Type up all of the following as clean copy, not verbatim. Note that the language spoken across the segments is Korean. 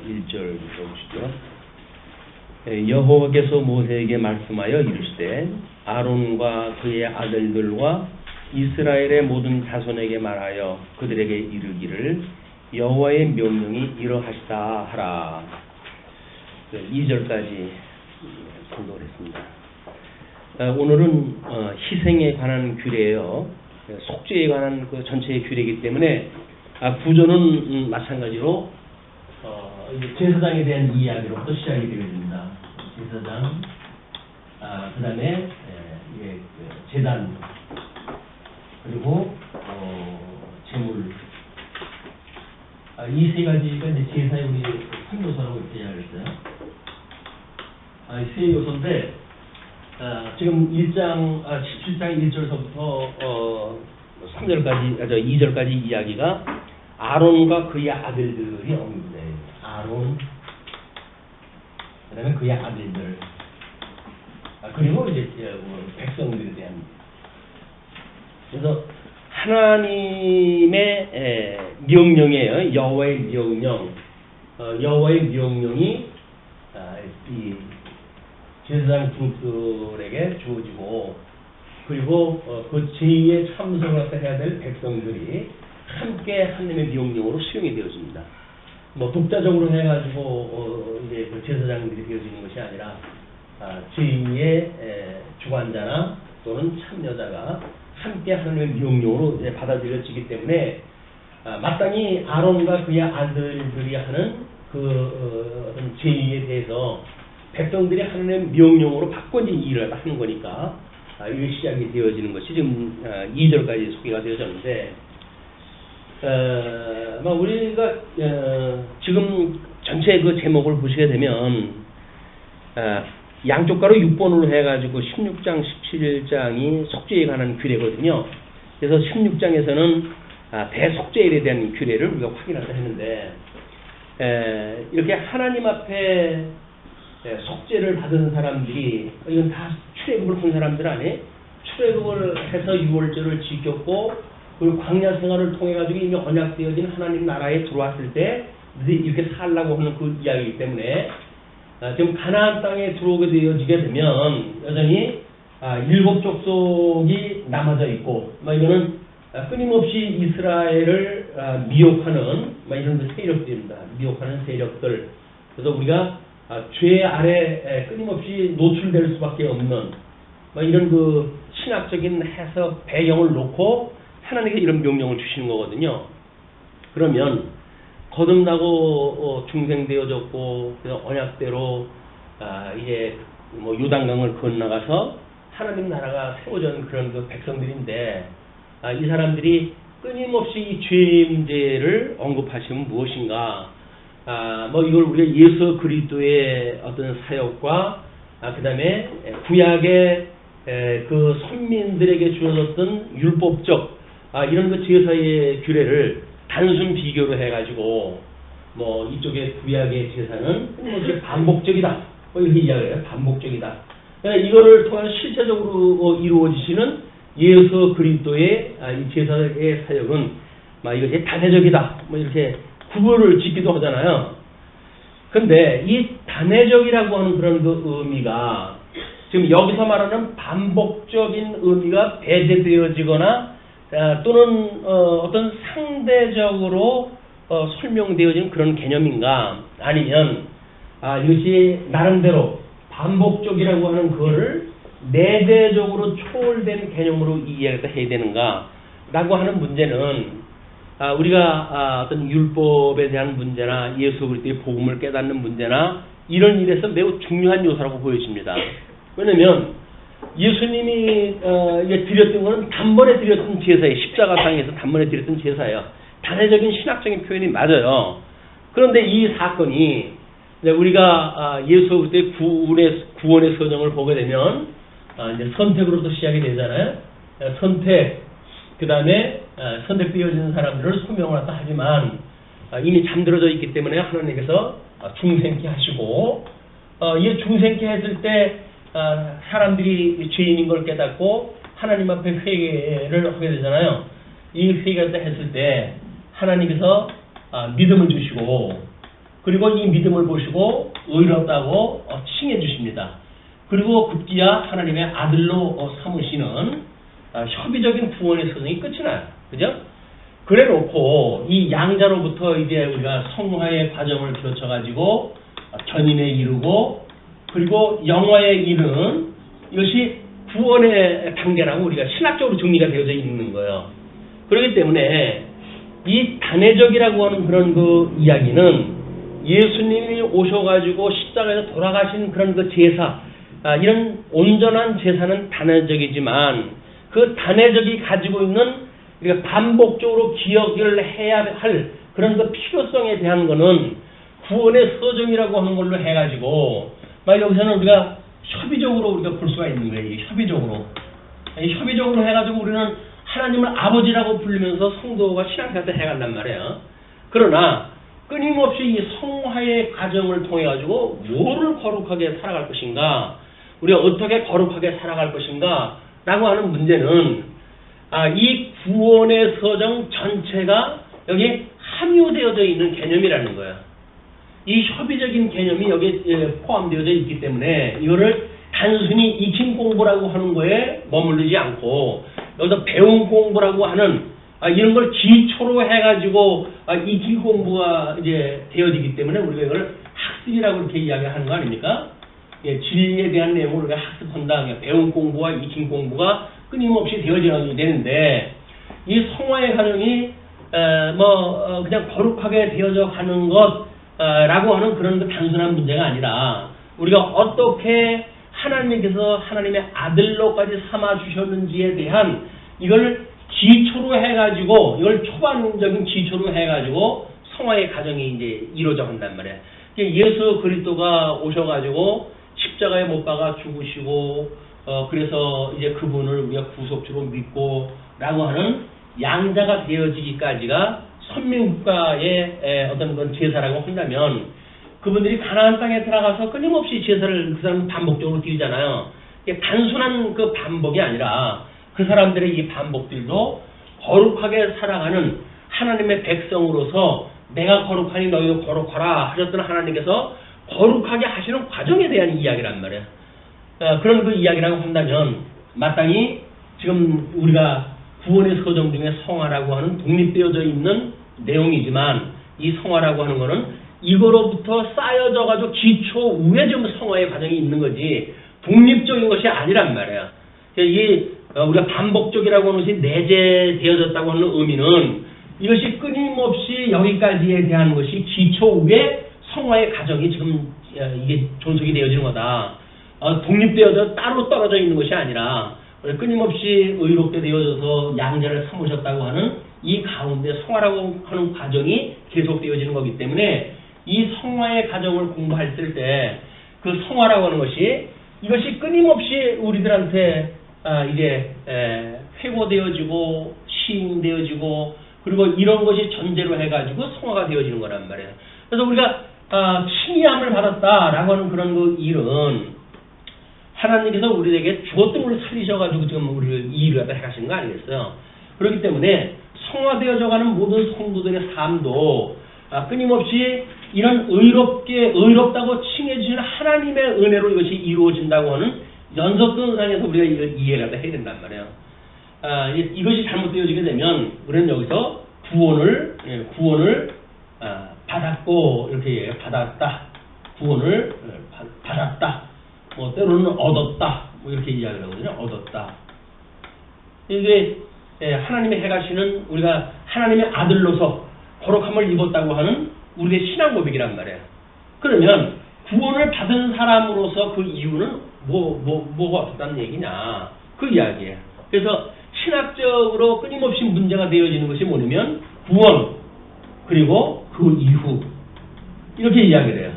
1절부터 보시죠. 여호와께서 모세에게 말씀하여 이르시되 아론과 그의 아들들과 이스라엘의 모든 자손에게 말하여 그들에게 이르기를 여호와의 명령이 이러하시다 하라. 2절까지 공독을 했습니다. 오늘은 희생에 관한 규례예요. 속죄에 관한 그 전체의 규례이기 때문에 구조는 마찬가지로 제사장에 대한 이야기로부터 시작이 되어집니다. 제사장, 그 다음에 제단, 그리고 제물, 이 세 가지가 이제 제사의 우리 3요소라고 이렇게 이야기했어요. 이 세 요소인데 지금 17장 1절서부터 2절까지 이야기가 아론과 그의 아들들이 옵니다. 아론, 그 다음에 그의 아들들, 그리고 이제 백성들에 대한. 그래서 하나님의 명령이에요. 여호와의 명령. 여호와의 명령이 이 제사장 중들에게 주어지고, 그리고 그 제2의 참석을 해야 될 백성들이 함께 하나님의 명령으로 수용이 되어집니다. 뭐 독자적으로 해가지고 이제 그 제사장들이 되어지는 것이 아니라 제2의 주관자나 또는 참여자가 함께 하나님의 명령으로 이제 받아들여지기 때문에 마땅히 아론과 그의 아들들이 하는 그 어떤 제2에 대해서 백성들이 하나님의 명령으로 바꿔진 일을 하는 거니까 이게 시작이 되어지는 것이 지금 2절까지 소개가 되어졌는데, 우리가 지금 전체 그 제목을 보시게 되면 양쪽 가로 6번으로 해가지고 16장, 17장이 속죄에 관한 규례거든요. 그래서 16장에서는 대속죄에 대한 규례를 우리가 확인하려 했는데, 이렇게 하나님 앞에 속죄를 받은 사람들이, 이건 다 출애굽을 한 사람들 아니에요? 출애굽을 해서 유월절을 지켰고, 그리고 광야 생활을 통해 가지고 이미 언약되어진 하나님 나라에 들어왔을 때 이렇게 살라고 하는 그 이야기이기 때문에 지금 가나안 땅에 들어오게 되어지게 되면 여전히 7 족속이 남아져 있고, 이거는 끊임없이 이스라엘을 미혹하는 이런 세력들입니다. 미혹하는 세력들. 그래서 우리가 죄 아래 끊임없이 노출될 수밖에 없는 이런 그 신학적인 해석 배경을 놓고 하나님께 이런 명령을 주시는 거거든요. 그러면 거듭나고 중생되어졌고 그래서 언약대로 이제 뭐 요단강을 건너가서 하나님 나라가 세워진 그런 그 백성들인데, 이 사람들이 끊임없이 이 죄임제를 언급하시면 무엇인가? 이걸 우리가 예수 그리스도의 어떤 사역과 그 다음에 구약의 그 선민들에게 주어졌던 율법적 이런 그 제사의 규례를 단순 비교로 해가지고 이쪽에 구약의 제사는 끊임없이 반복적이다. 이렇게 이야기해요. 반복적이다. 그러니까 이거를 통해 실체적으로 이루어지시는 예수 그리스도의 이 제사의 사역은 이것이 단회적이다. 이렇게 구분을 짓기도 하잖아요. 근데 이 단회적이라고 하는 그런 그 의미가 지금 여기서 말하는 반복적인 의미가 배제되어지거나 또는 어떤 상대적으로 설명되어진 그런 개념인가, 아니면 이것이 나름대로 반복적이라고 하는 그거를 내재적으로 초월된 개념으로 이해를 해야 되는가 라고 하는 문제는 우리가 어떤 율법에 대한 문제나 예수 그리스도의 복음을 깨닫는 문제나 이런 일에서 매우 중요한 요소라고 보여집니다. 왜냐면 예수님이 드렸던 것은 단번에 드렸던 제사예요. 십자가상에서 단번에 드렸던 제사예요. 단회적인 신학적인 표현이 맞아요. 그런데 이 사건이 우리가 예수 그리스도의 구원의 선정을 보게 되면 이제 선택으로부터 시작이 되잖아요. 선택, 그 다음에 선택되어지는 사람들을 소명을 한다 하지만 이미 잠들어져 있기 때문에 하나님께서 중생케 하시고, 이 중생케 했을 때 사람들이 죄인인 걸 깨닫고 하나님 앞에 회개를 하게 되잖아요. 이 회개를 했을 때 하나님께서 믿음을 주시고, 그리고 이 믿음을 보시고 의롭다고 칭해 주십니다. 그리고 급기야 하나님의 아들로 삼으시는 협의적인 구원의 서정이 끝이 나요. 그죠? 그래 놓고 이 양자로부터 이제 우리가 성화의 과정을 거쳐가지고 견인에 이르고 그리고 영화에 이르는 이것이 구원의 단계라고 우리가 신학적으로 정리가 되어져 있는 거예요. 그렇기 때문에 이 단회적이라고 하는 그런 그 이야기는 예수님이 오셔가지고 십자가에서 돌아가신 그런 그 제사, 이런 온전한 제사는 단회적이지만 그 단회적이 가지고 있는 우리가 반복적으로 기억을 해야 할 그런 그 필요성에 대한 거는 구원의 서정이라고 하는 걸로 해가지고 막 여기서는 우리가 협의적으로 우리가 볼 수가 있는 거예요. 협의적으로. 협의적으로 해가지고 우리는 하나님을 아버지라고 부르면서 성도가 신앙생활을 해간단 말이에요. 그러나 끊임없이 이 성화의 과정을 통해 가지고 뭐를 거룩하게 살아갈 것인가, 우리가 어떻게 거룩하게 살아갈 것인가 라고 하는 문제는 이 구원의 서정 전체가 여기 함유되어져 있는 개념이라는 거예요. 이 협의적인 개념이 여기에 포함되어져 있기 때문에 이거를 단순히 익힌 공부라고 하는 거에 머무르지 않고 여기서 배운 공부라고 하는 이런 걸 기초로 해가지고 익힌 공부가 이제 되어지기 때문에 우리가 이걸 학습이라고 이렇게 이야기하는 거 아닙니까? 예, 진리에 대한 내용을 우리가 학습한다. 배운 공부와 익힌 공부가 끊임없이 되어져야 되는데 이 성화의 과정이 그냥 거룩하게 되어져 가는 것라고 하는 그런 그 단순한 문제가 아니라 우리가 어떻게 하나님께서 하나님의 아들로까지 삼아 주셨는지에 대한 이걸 기초로 해가지고 이걸 초반적인 기초로 해가지고 성화의 과정이 이제 이루어져 간단 말이에요. 예수 그리스도가 오셔가지고 십자가에 못 박아 죽으시고 그래서 이제 그분을 우리가 구속주로 믿고라고 하는 양자가 되어지기까지가 선민국가의 어떤 그런 제사라고 한다면 그분들이 가나안 땅에 들어가서 끊임없이 제사를 그 사람 반복적으로 드리잖아요. 이게 단순한 그 반복이 아니라 그 사람들의 이 반복들도 거룩하게 살아가는 하나님의 백성으로서 내가 거룩하니 너희도 거룩하라 하셨던 하나님께서 거룩하게 하시는 과정에 대한 이야기란 말이에요. 그런 그 이야기라고 한다면 마땅히 지금 우리가 구원의 서정 중에 성화라고 하는 독립되어져 있는 내용이지만 이 성화라고 하는 거는 이거로부터 쌓여져 가지고 기초 위에 좀 성화의 과정이 있는 거지 독립적인 것이 아니란 말이에요. 이게 우리가 반복적이라고 하는 것이 내재되어졌다고 하는 의미는 이것이 끊임없이 여기까지에 대한 것이 기초 위에 성화의 과정이 지금 이게 존속이 되어지는 거다. 독립되어져 따로 떨어져 있는 것이 아니라 끊임없이 의롭게 되어져서 양자를 삼으셨다고 하는 이 가운데 성화라고 하는 과정이 계속되어지는 거기 때문에 이 성화의 과정을 공부할 때 그 성화라고 하는 것이 이것이 끊임없이 우리들한테 이제 회고되어지고 시인되어지고 그리고 이런 것이 전제로 해가지고 성화가 되어지는 거란 말이에요. 그래서 우리가 칭의함을 받았다라고 하는 그런 그 일은 하나님께서 우리에게 죽었던 걸 살리셔가지고 지금 우리를 이 일을 해가시는 거 아니겠어요? 그렇기 때문에 성화되어져가는 모든 성도들의 삶도 끊임없이 이런 의롭다고 칭해주시는 하나님의 은혜로 이것이 이루어진다고 하는 연속선상에서 우리가 이걸 이해를 해야 된단 말이에요. 이것이 잘못되어지게 되면 우리는 여기서 구원을 받았고 이렇게 얘기해요. 받았다. 구원을 받았다. 뭐 때로는 얻었다. 뭐 이렇게 이야기를 하거든요. 얻었다. 이게 하나님의 해가시는 우리가 하나님의 아들로서 거룩함을 입었다고 하는 우리의 신앙 고백이란 말이에요. 그러면 구원을 받은 사람으로서 그 이유는 뭐가 없다는 얘기냐? 그 이야기예요. 그래서 신학적으로 끊임없이 문제가 되어지는 것이 뭐냐면 구원 그리고 그 이후 이렇게 이야기를 해요.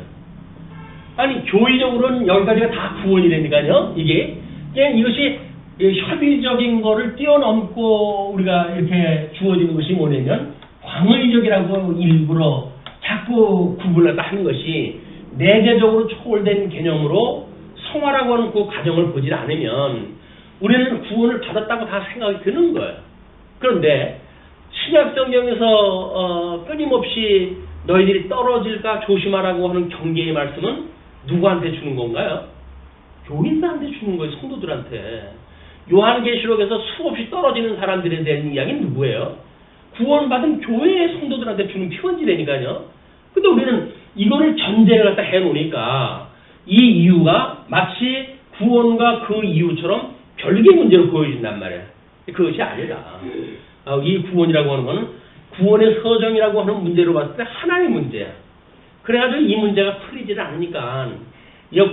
아니 교리적으로는 여기까지가 다 구원이라니까요. 이게 그냥 이것이 협의적인 거를 뛰어넘고 우리가 이렇게 주어지는 것이 뭐냐면 광의적이라고 일부러 자꾸 구분을 하는 것이 내재적으로 초월된 개념으로 성화라고 하는 그 과정을 보질 않으면 우리는 구원을 받았다고 다 생각이 드는 거예요. 그런데 신약 성경에서 끊임없이 너희들이 떨어질까 조심하라고 하는 경계의 말씀은 누구한테 주는 건가요? 교인들한테 주는 거예요. 성도들한테. 요한계시록에서 수없이 떨어지는 사람들에 대한 이야기는 누구예요? 구원받은 교회의 성도들한테 주는 편지라니까요. 근데 우리는 이거를 전제를 갖다 해놓으니까 이 이유가 마치 구원과 그 이유처럼 별개 문제로 보여진단 말이에요. 그것이 아니라 이 구원이라고 하는 거는 구원의 서정이라고 하는 문제로 봤을 때 하나의 문제야. 그래가지고 이 문제가 풀리지를 않으니까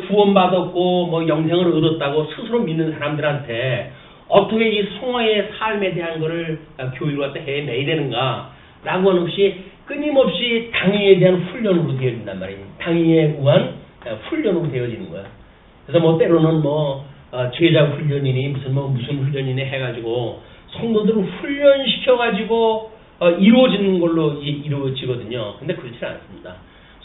구원받았고 뭐 영생을 얻었다고 스스로 믿는 사람들한테 어떻게 이 성화의 삶에 대한 거를 교육을 갖다 해내야 되는가 라고 하는 것이 끊임없이 당위에 대한 훈련으로 되어진단 말이에요. 당위에 의한 훈련으로 되어지는 거야. 그래서 뭐 때로는 제자 훈련이니 무슨 훈련이니 해가지고 성도들을 훈련시켜가지고 이루어지는 걸로 이루어지거든요. 근데 그렇지 않습니다.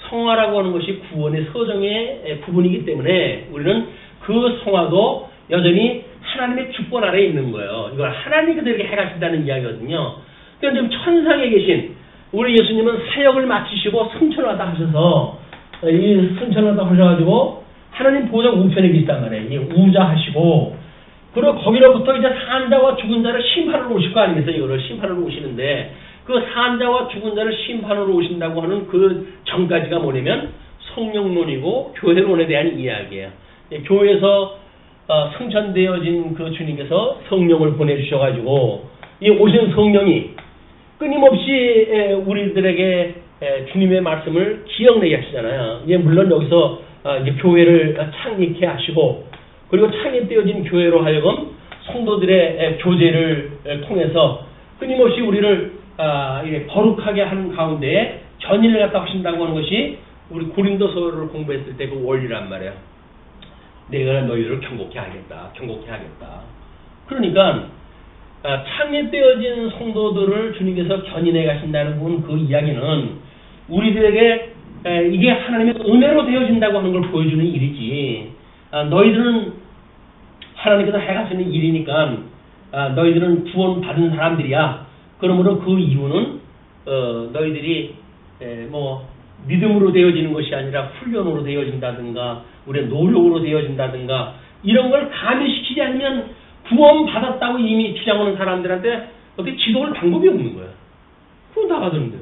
성화라고 하는 것이 구원의 서정의 부분이기 때문에 우리는 그 성화도 여전히 하나님의 주권 아래에 있는 거예요. 이걸 하나님이 그들에게 해가신다는 이야기거든요. 그러니까 지금 천상에 계신 우리 예수님은 사역을 마치시고 승천하다 하셔서 이 승천하다 하셔가지고 하나님 보좌 우편에 계시단 말이에요. 우자하시고 그리고 거기로부터 이제 산자와 죽은 자를 심판으로 오실 거 아니겠어요? 이거를 심판으로 오시는데 그 산자와 죽은 자를 심판으로 오신다고 하는 그 전까지가 뭐냐면 성령론이고 교회론에 대한 이야기예요. 교회에서 승천되어진 그 주님께서 성령을 보내주셔가지고 이 오신 성령이 끊임없이 우리들에게 주님의 말씀을 기억내게 하시잖아요. 물론 여기서 이제 교회를 창립케 하시고 그리고 창립되어진 교회로 하여금 성도들의 교제를 통해서 끊임없이 우리를 거룩하게 하는 가운데에 전의를 갖다 하신다고 하는 것이 우리 고린도서를 공부했을 때 그 원리란 말이에요. 내가 너희들을 경고케 하겠다. 그러니까 창립되어진 성도들을 주님께서 견인해 가신다는 그 이야기는 우리들에게 이게 하나님의 은혜로 되어진다고 하는 걸 보여주는 일이지. 너희들은 하나님께서 해가시는 일이니까 너희들은 구원받은 사람들이야. 그러므로 그 이유는 너희들이 믿음으로 되어지는 것이 아니라 훈련으로 되어진다든가 우리의 노력으로 되어진다든가 이런 걸 가미시키지 않으면 구원받았다고 이미 주장하는 사람들한테 어떻게 지도할 방법이 없는 거야. 그건 다 받는데.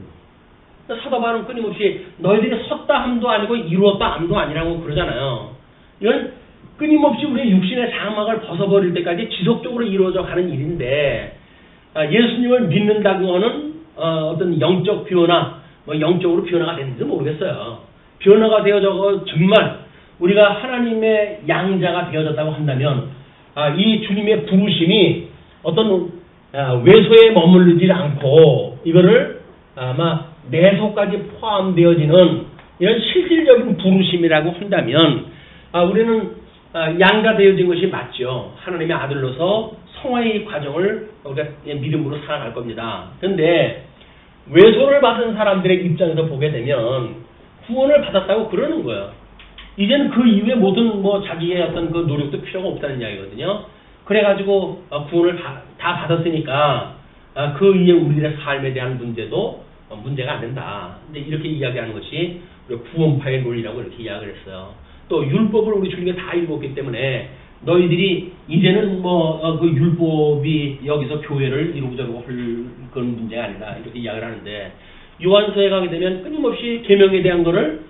사도 바울은 끊임없이 너희들이 섰다 함도 아니고 이루었다 함도 아니라고 그러잖아요. 이건 끊임없이 우리의 육신의 장막을 벗어버릴 때까지 지속적으로 이루어져 가는 일인데 예수님을 믿는다고 하는 어떤 영적 변화, 영적으로 변화가 됐는지 모르겠어요. 변화가 되어져 정말 우리가 하나님의 양자가 되어졌다고 한다면 이 주님의 부르심이 어떤 외소에 머물르지 않고 이거를 아마 내소까지 포함되어지는 이런 실질적인 부르심이라고 한다면 우리는 양자 되어진 것이 맞죠. 하나님의 아들로서 성화의 과정을 우리가 믿음으로 살아갈 겁니다. 그런데 외소를 받은 사람들의 입장에서 보게 되면 구원을 받았다고 그러는 거예요. 이제는 그 이후에 모든 자기의 어떤 그 노력도 필요가 없다는 이야기거든요. 그래가지고 구원을 다 받았으니까 그 이후에 우리들의 삶에 대한 문제도 문제가 안 된다. 근데 이렇게 이야기하는 것이 구원파의 논리라고 이렇게 이야기를 했어요. 또 율법을 우리 주님이 다 읽었기 때문에 너희들이 이제는 그 율법이 여기서 교회를 이루고자고 할 그런 문제가 아니다. 이렇게 이야기를 하는데 요한서에 가게 되면 끊임없이 계명에 대한 거를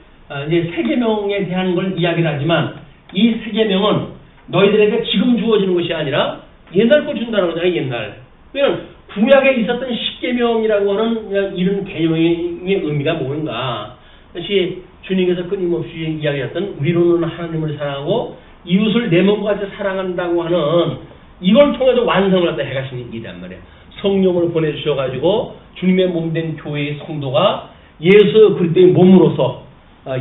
이제 새 계명에 대한 걸 이야기를 하지만 이 새 계명은 너희들에게 지금 주어지는 것이 아니라 옛날 거 준다는 거잖아요. 옛날. 왜냐면 구약에 있었던 십계명이라고 하는 이런 계명의 의미가 뭔가. 다시 주님께서 끊임없이 이야기했던 위로는 하나님을 사랑하고 이웃을 내 몸과 같이 사랑한다고 하는 이걸 통해서 완성을 갖다 해가시는 일이란 말이에요. 성령을 보내주셔가지고 주님의 몸된 교회의 성도가 예수 그리스도의 몸으로서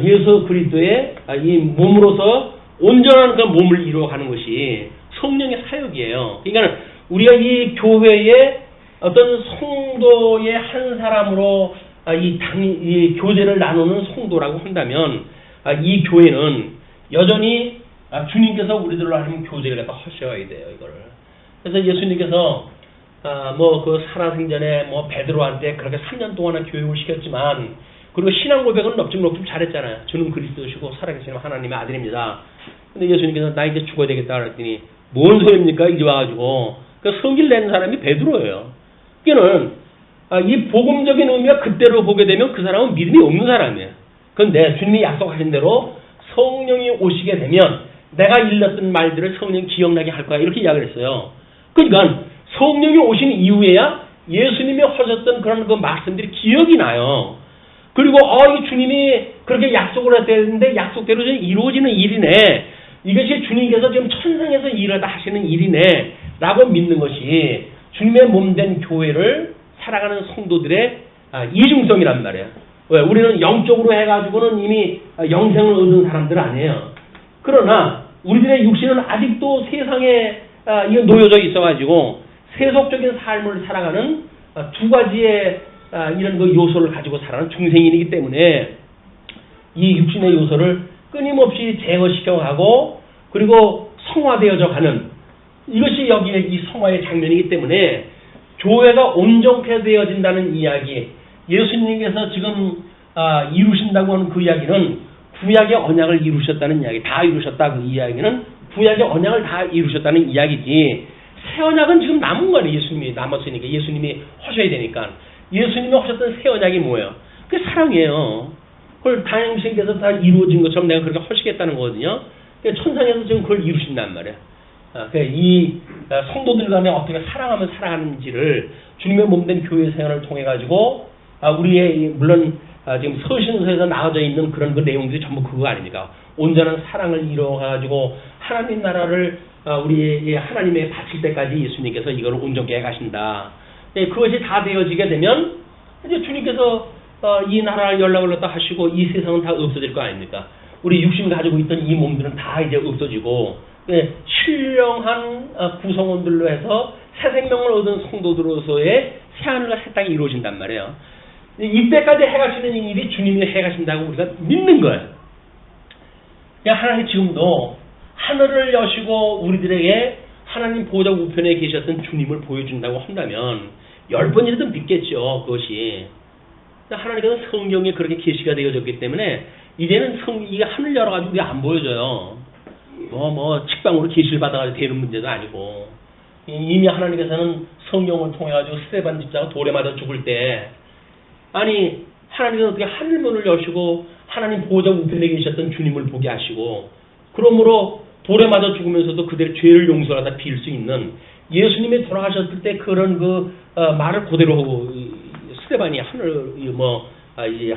예수 그리스도의 이 몸으로서 온전한 그 몸을 이루어가는 것이 성령의 사역이에요. 그러니까 우리가 이 교회의 어떤 성도의 한 사람으로 이 교제를 나누는 성도라고 한다면 이 교회는 여전히 주님께서 우리들로 하는 교제를 갖다 하셔야 돼요, 이거를. 그래서 예수님께서 그 살아생전에 베드로한테 그렇게 3년 동안은 교육을 시켰지만 그리고 신앙 고백은 넙죽넙죽 잘했잖아요. 주는 그리스도시고 살아계시는 하나님의 아들입니다. 근데 예수님께서 나 이제 죽어야 되겠다 그랬더니 뭔 소리입니까? 이제 와가지고 그 성질 낸 사람이 베드로예요. 그는 이 복음적인 의미가 그때로 보게 되면 그 사람은 믿음이 없는 사람이에요. 그런데 주님이 약속하신 대로 성령이 오시게 되면 내가 일렀던 말들을 성령이 기억나게 할 거야 이렇게 이야기를 했어요. 그러니까 성령이 오신 이후에야 예수님이 하셨던 그런 그 말씀들이 기억이 나요. 그리고 이 주님이 그렇게 약속을 했는데 약속대로 이루어지는 일이네. 이것이 주님께서 지금 천상에서 일하다 하시는 일이네 라고 믿는 것이 주님의 몸된 교회를 살아가는 성도들의 이중성이란 말이에요. 왜? 우리는 영적으로 해가지고는 이미 영생을 얻은 사람들 아니에요. 그러나 우리들의 육신은 아직도 세상에 이거 놓여져 있어가지고 세속적인 삶을 살아가는 두 가지의 이런 그 요소를 가지고 살아가는 중생인이기 때문에 이 육신의 요소를 끊임없이 제거시켜가고 그리고 성화되어져 가는 이것이 여기에 이 성화의 장면이기 때문에 교회가 온전케 되어진다는 이야기, 예수님께서 지금 이루신다고 하는 그 이야기는 구약의 언약을 이루셨다는 이야기, 다 이루셨다 그 이야기는 구약의 언약을 다 이루셨다는 이야기지 새 언약은 지금 남은 거네. 예수님이 남았으니까 예수님이 하셔야 되니까 예수님이 하셨던 새 언약이 뭐예요? 그게 사랑이에요. 그걸 당신께서 다 이루어진 것처럼 내가 그렇게 하시겠다는 거거든요. 천상에서 지금 그걸 이루신단 말이에요. 이 성도들 간에 어떻게 사랑하면 살아가는지를 주님의 몸된 교회 생활을 통해 가지고 우리의 물론 지금 서신서에서 나와져 있는 그런 그 내용들이 전부 그거 아닙니까? 온전한 사랑을 이루어 가지고 하나님 나라를 우리 하나님에 바칠 때까지 예수님께서 이걸 온전케 해 가신다. 그것이 다 되어지게 되면 이제 주님께서 이 나라를 연락을 갖다 하시고 이 세상은 다 없어질 거 아닙니까? 우리 육신 가지고 있던 이 몸들은 다 이제 없어지고 신령한 구성원들로 해서 새 생명을 얻은 성도들로서의 새하늘과 새 땅이 이루어진단 말이에요. 이때까지 해가시는 일이 주님이 해가신다고 우리가 믿는 거예요. 하나님 지금도 하늘을 여시고 우리들에게 하나님 보호자 우편에 계셨던 주님을 보여준다고 한다면 10번이라도 믿겠죠. 그것이. 하나님께서 성경에 그렇게 계시가 되어졌기 때문에 이제는 이게 하늘 열어가지고 우리가 안 보여져요. 직방으로 계시를 받아가지고 되는 문제도 아니고 이미 하나님께서는 성경을 통해가지고 스데반 집사가 돌에 맞아 죽을 때 아니 하나님께서 어떻게 하늘문을 여시고 하나님 보호자 우편에 계셨던 주님을 보게 하시고 그러므로 돌에 맞아 죽으면서도 그들의 죄를 용서하다 빌 수 있는 예수님이 돌아가셨을 때 그런 그 말을 그대로 하고 스데반이 하늘 이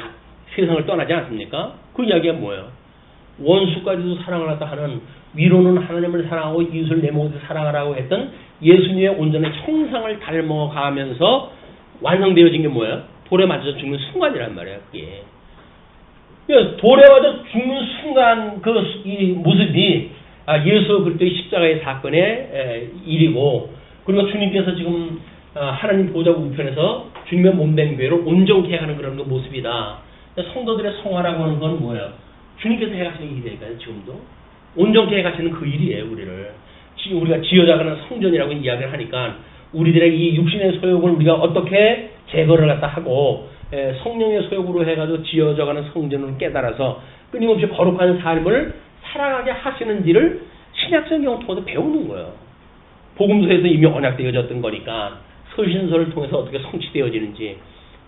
세상을 떠나지 않습니까? 그 이야기가 뭐예요? 원수까지도 사랑을 하다 하는 위로는 하나님을 사랑하고 이웃을 내 몸을 사랑하라고 했던 예수님의 온전한 형상을 닮아가면서 완성되어진 게 뭐예요? 돌에 맞아서 죽는 순간이란 말이에요. 그게. 돌에 맞아 죽는 순간 이 모습이 예수 그리스도의 십자가의 사건의 일이고 그리고 주님께서 지금 하나님 보호자 우편에서 주님의 몸된 교회를 온전케 하는 그런 그 모습이다. 성도들의 성화라고 하는 건 뭐예요? 주님께서 해가시는 일이니까요. 지금도 온전케 해가시는 그 일이에요. 우리가 지어져가는 성전이라고 이야기를 하니까 우리들의 이 육신의 소욕을 우리가 어떻게 제거를 갖다 하고 성령의 소욕으로 해가지고 지어져가는 성전을 깨달아서 끊임없이 거룩한 삶을 살아가게 하시는지를 신약성경을 통해서 배우는 거예요. 복음서에서 이미 언약되어졌던 거니까 서신서를 통해서 어떻게 성취되어지는지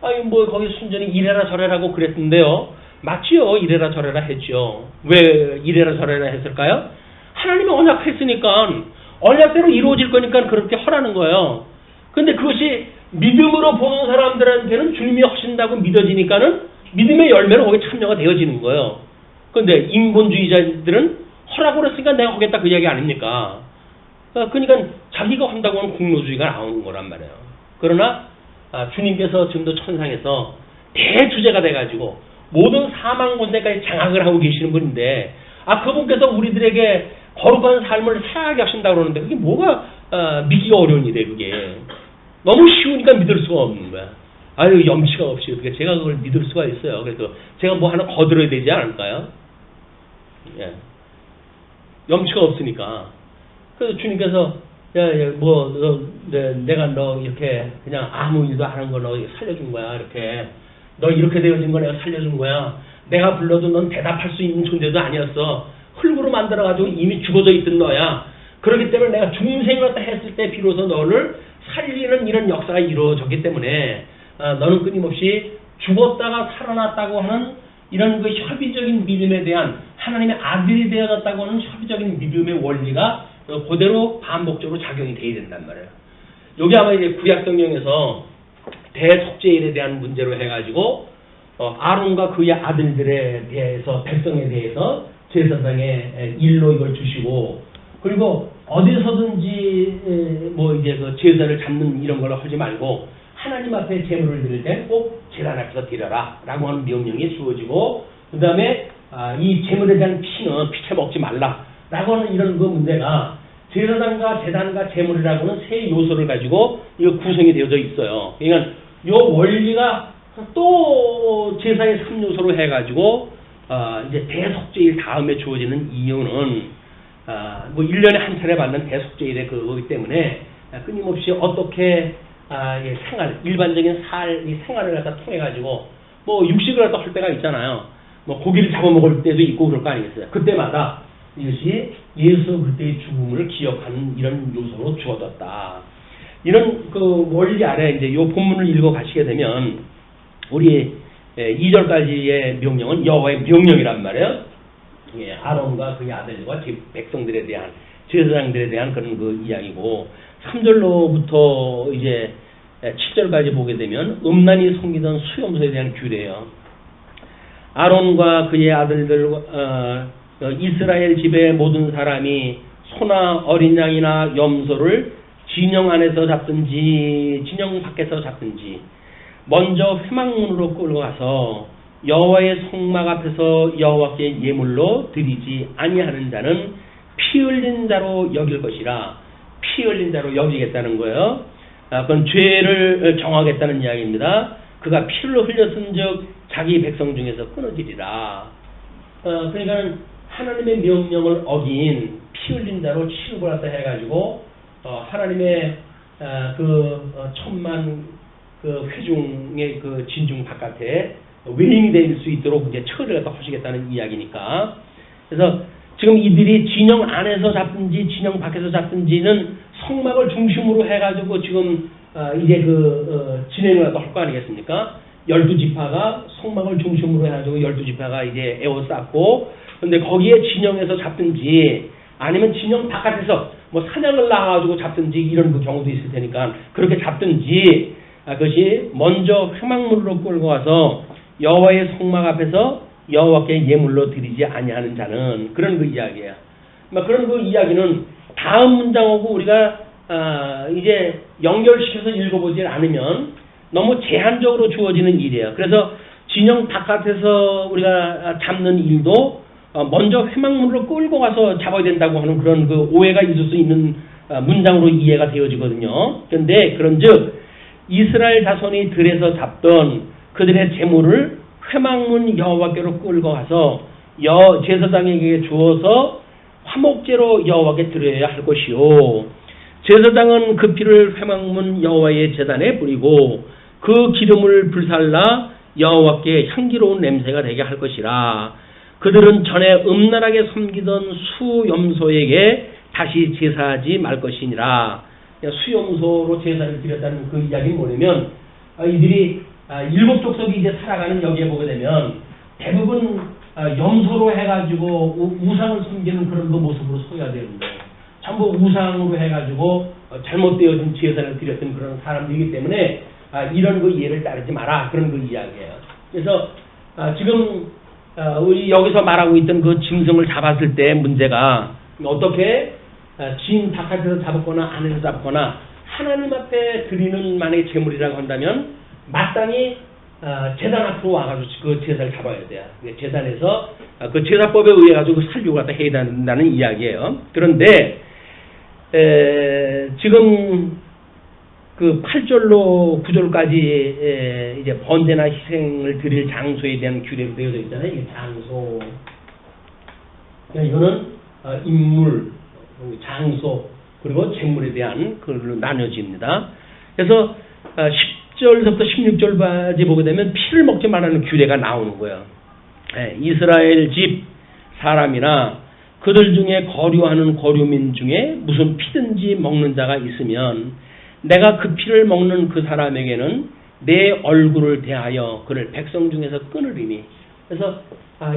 거기 순전히 이래라 저래라고 그랬는데요. 맞지요. 이래라 저래라 했죠. 왜 이래라 저래라 했을까요? 하나님이 언약했으니까 언약대로 이루어질 거니까 그렇게 하라는 거예요. 근데 그것이 믿음으로 보는 사람들한테는 주님이 하신다고 믿어지니까는 믿음의 열매로 거기에 참여가 되어지는 거예요. 근데 인본주의자들은 하라고 그랬으니까 내가 하겠다 그 이야기 아닙니까? 그러니까 자기가 한다고 하는 공로주의가 나오는 거란 말이에요. 그러나 주님께서 지금도 천상에서 대주제가 돼가지고 모든 사망 권세까지 장악을 하고 계시는 분인데 그분께서 우리들에게 거룩한 삶을 살아가게 하신다고 그러는데 그게 뭐가 믿기가 어려운 일이에요. 그게 너무 쉬우니까 믿을 수가 없는 거야. 염치가 없이 어떻게 제가 그걸 믿을 수가 있어요. 그래서 제가 뭐 하나 거들어야 되지 않을까요? 예. 염치가 없으니까. 그래서 주님께서 내가 너 이렇게 그냥 아무 일도 안 한 거 너 살려준 거야. 이렇게 너 이렇게 되어진 거 내가 살려준 거야. 내가 불러도 넌 대답할 수 있는 존재도 아니었어. 흙으로 만들어가지고 이미 죽어져 있던 너야. 그렇기 때문에 내가 중생을 갖다 했을 때 비로소 너를 살리는 이런 역사가 이루어졌기 때문에 너는 끊임없이 죽었다가 살아났다고 하는 이런 그 협의적인 믿음에 대한 하나님의 아들이 되어졌다고 하는 협의적인 믿음의 원리가 그대로 반복적으로 작용이 돼야 된단 말이에요. 여기 아마 이제 구약성경에서 대속죄일에 대한 문제로 해가지고 아론과 그의 아들들에 대해서 백성에 대해서 제사장의 일로 이걸 주시고 그리고 어디서든지 뭐 이제 그 제사를 잡는 이런 걸 하지 말고 하나님 앞에 제물을 드릴 때 꼭 제단 앞에서 드려라 라고 하는 명령이 주어지고 그 다음에 이 제물에 대한 피는 피채 먹지 말라 라고 하는 이런 그 문제가 제사장과 제단과 제물이라고 하는 세 요소를 가지고 이거 구성이 되어져 있어요. 그러니까 이 원리가 또 제사의 3요소로 해가지고 이제 대속죄일 다음에 주어지는 이유는 뭐 1년에 한 차례 받는 대속죄일의 그거기 때문에 끊임없이 어떻게 생활, 일반적인 이 생활을 갖다 통해 가지고 뭐 육식을 갖다 할 때가 있잖아요. 뭐 고기를 잡아먹을 때도 있고 그럴 거 아니겠어요. 그때마다 이것이 예수 그리스도의 죽음을 기억하는 이런 요소로 주어졌다. 이런 그 원리 아래 이제 요 본문을 읽어 가시게 되면 우리 2절까지의 명령은 여호와의 명령이란 말이에요. 아론과 그의 아들과 백성들에 대한 제사장들에 대한 그런 그 이야기고 3절로부터 이제 7절까지 보게 되면 음란히 섬기던 수염소에 대한 규례예요. 아론과 그의 아들들 이스라엘 집의 모든 사람이 소나 어린 양이나 염소를 진영 안에서 잡든지 진영 밖에서 잡든지 먼저 회막문으로 끌고 가서 여호와의 성막 앞에서 여호와께 예물로 드리지 아니하는 자는 피 흘린 자로 여길 것이라. 피 흘린 자로 여기겠다는 거예요. 그건 죄를 정하겠다는 이야기입니다. 그가 피를 흘렸은즉 자기 백성 중에서 끊어지리라. 그러니까 하나님의 명령을 어긴 피 흘린 자로 취급을 하다 해가지고 하나님의 천만 그 회중의 그 진중 바깥에 외인이 될 수 있도록 이제 처리를 갖다 하시겠다는 이야기니까. 그래서 지금 이들이 진영 안에서 잡든지 진영 밖에서 잡든지는 성막을 중심으로 해가지고 지금 이제 진행을 할 거 아니겠습니까? 12지파가 성막을 중심으로 해가지고 12지파가 이제 에워쌌고, 근데 거기에 진영에서 잡든지 아니면 진영 바깥에서 뭐 사냥을 나가지고 잡든지 이런 그 경우도 있을 테니까 그렇게 잡든지 그것이 먼저 회막문으로 끌고 와서 여호와의 성막 앞에서 여호와께 예물로 드리지 아니하는 자는, 그런 그 이야기예요. 그런 그 이야기는 다음 문장하고 우리가 이제 연결시켜서 읽어보지 않으면 너무 제한적으로 주어지는 일이에요. 그래서 진영 바깥에서 우리가 잡는 일도 먼저 회막문으로 끌고 가서 잡아야 된다고 하는 그런 그 오해가 있을 수 있는 문장으로 이해가 되어지거든요. 그런데 그런즉 이스라엘 자손이 들에서 잡던 그들의 재물을 회막문 여호와께로 끌고 가서 제사장에게 주어서 화목제로 여호와께 드려야 할 것이요, 제사장은 그 피를 회막문 여호와의 제단에 뿌리고 그 기름을 불살라 여호와께 향기로운 냄새가 되게 할 것이라. 그들은 전에 음란하게 섬기던 수염소에게 다시 제사하지 말 것이니라. 수염소로 제사를 드렸다는 그 이야기는 뭐냐면 이들이 일곱 족속이 이제 살아가는 여기에 보게 되면 대부분 염소로 해가지고 우상을 섬기는 그런 그 모습으로 서야 되는데 전부 우상으로 해가지고 잘못되어진 제사를 드렸던 그런 사람들이기 때문에 이런 그 예를 따르지 마라, 그런 그 이야기예요. 그래서 지금 우리 여기서 말하고 있던 그 짐승을 잡았을 때 문제가 어떻게 진 바깥에서 잡았거나 안에서 잡거나 하나님 앞에 드리는 만약에 제물이라고 한다면 마땅히 제단 앞으로 와가지고 그 제사를 잡아야 돼요. 제단에서 그 제사법에 의해 가지고 살려고 갖다 해야 된다는 이야기예요. 그런데 지금 그 8절로 9절까지 이제 번제나 희생을 드릴 장소에 대한 규례로 되어져 있잖아요. 이게 장소. 이거는 인물, 장소, 그리고 재물에 대한 그걸로 나뉘어집니다. 그래서 10절부터 16절까지 보게 되면 피를 먹지 말라는 규례가 나오는 거예요. 이스라엘 집 사람이나 그들 중에 거류하는 거류민 중에 무슨 피든지 먹는 자가 있으면 내가 그 피를 먹는 그 사람에게는 내 얼굴을 대하여 그를 백성 중에서 끊으리니. 그래서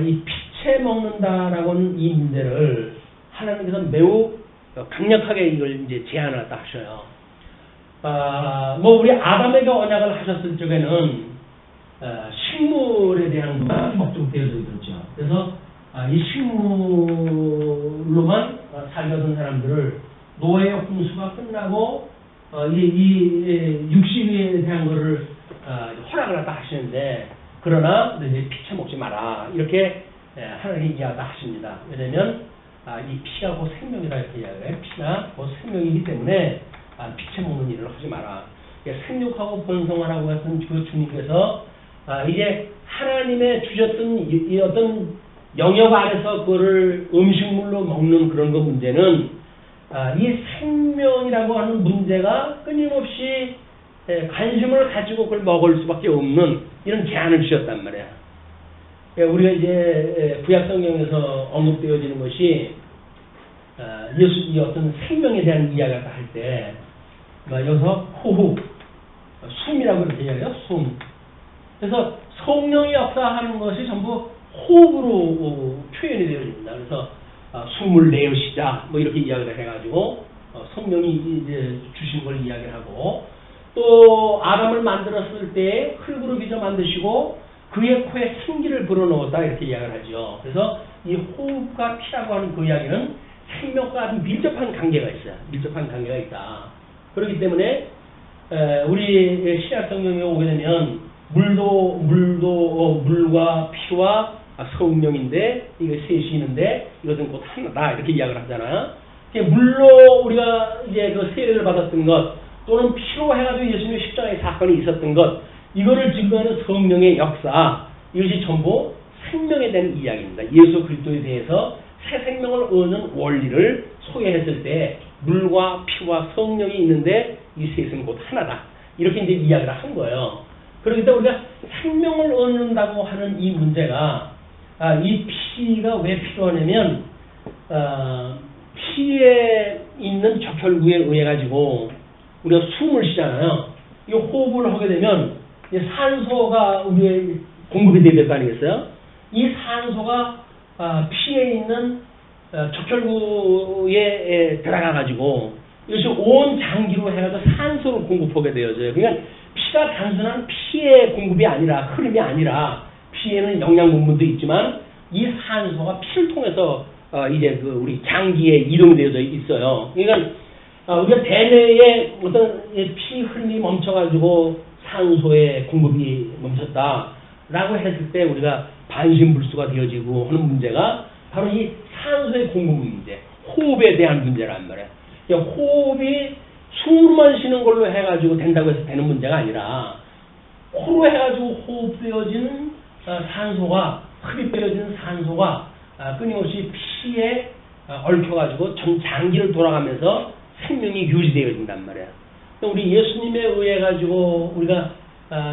이 피채 먹는다라고는 이 문제를 하나님께서 매우 강력하게 이걸 이제 제한하다 하셔요. 뭐 우리 아담에게 언약을 하셨을 적에는 식물에 대한 것만 목적되어져 있었죠. 그래서 이 식물로만 살려던 사람들을 노아의 홍수가 끝나고 이 육신에 대한 것을 허락을 하다 하시는데, 그러나 이제 피채 먹지 마라 이렇게 하나님이 이야기하다 하십니다. 왜냐하면 이 피가 곧 생명이다 이렇게 이야기해요. 피가 곧 생명이기 때문에 피채 먹는 일을 하지 마라. 생육하고 번성하라고 했던 그 주님께서 이제 하나님의 주셨던 이 어떤 영역 안에서 그거를 음식물로 먹는 그런 거 문제는 이 생명이라고 하는 문제가 끊임없이 관심을 가지고 그걸 먹을 수밖에 없는 이런 제한을 주셨단 말이야. 우리가 이제 구약성경에서 언급되어지는 것이 예수의 어떤 생명에 대한 이야기를 할 때 여기서 호흡, 숨이라고 이렇게 이야기해요. 숨. 그래서 성령이 역사하는 것이 전부 호흡으로 표현이 되어 있습니다. 그래서 숨을 내쉬자 뭐 이렇게 이야기를 해가지고 성령이 이제 주신 걸 이야기를 하고, 또 아담을 만들었을 때 흙으로 빚어 만드시고 그의 코에 생기를 불어넣었다 이렇게 이야기를 하죠. 그래서 이 호흡과 피라고 하는 그 이야기는 생명과 아주 밀접한 관계가 있어요. 밀접한 관계가 있다. 그렇기 때문에 우리 신약 성경에 오게 되면 물과 피와 성령인데 이거 셋이 있는데 이것은 곧 하나다 이렇게 이야기를 하잖아요. 물로 우리가 이제 그 세례를 받았던 것, 또는 피로 해가지고 예수님의 십자가의 사건이 있었던 것, 이거를 증거하는 성령의 역사, 이것이 전부 생명에 대한 이야기입니다. 예수 그리스도에 대해서 새 생명을 얻는 원리를 소개했을 때 물과 피와 성령이 있는데 이 셋은 곧 하나다 이렇게 이제 이야기를 한 거예요. 그렇기 때문에 우리가 생명을 얻는다고 하는 이 문제가 이 피가 왜 필요하냐면 피에 있는 적혈구에 의해 가지고 우리가 숨을 쉬잖아요. 이 호흡을 하게 되면 산소가 우리의 공급이 돼야 될 거 아니겠어요? 이 산소가 피에 있는 적혈구에 들어가 가지고 이것이 온 장기로 해가지고 산소를 공급하게 되어져요. 그러니까 피가 단순한 피의 공급이 아니라, 흐름이 아니라, 피에는 영양 분분도 있지만 이 산소가 피를 통해서 이제 그 우리 장기에 이동이 되어져 있어요. 그러니까 우리가 대뇌에 어떤 피 흐름이 멈춰가지고 산소의 공급이 멈췄다라고 했을 때 우리가 반신불수가 되어지고 하는 문제가 바로 이 산소의 공급 문제, 호흡에 대한 문제란 말이에요. 호흡이 숨만 쉬는 걸로 해가지고 된다고 해서 되는 문제가 아니라, 코로 해가지고 호흡되어지는 산소가, 흡입되어지는 산소가 끊임없이 피에 얽혀가지고 전 장기를 돌아가면서 생명이 유지되어진단 말이에요. 우리 예수님에 의해 가지고 우리가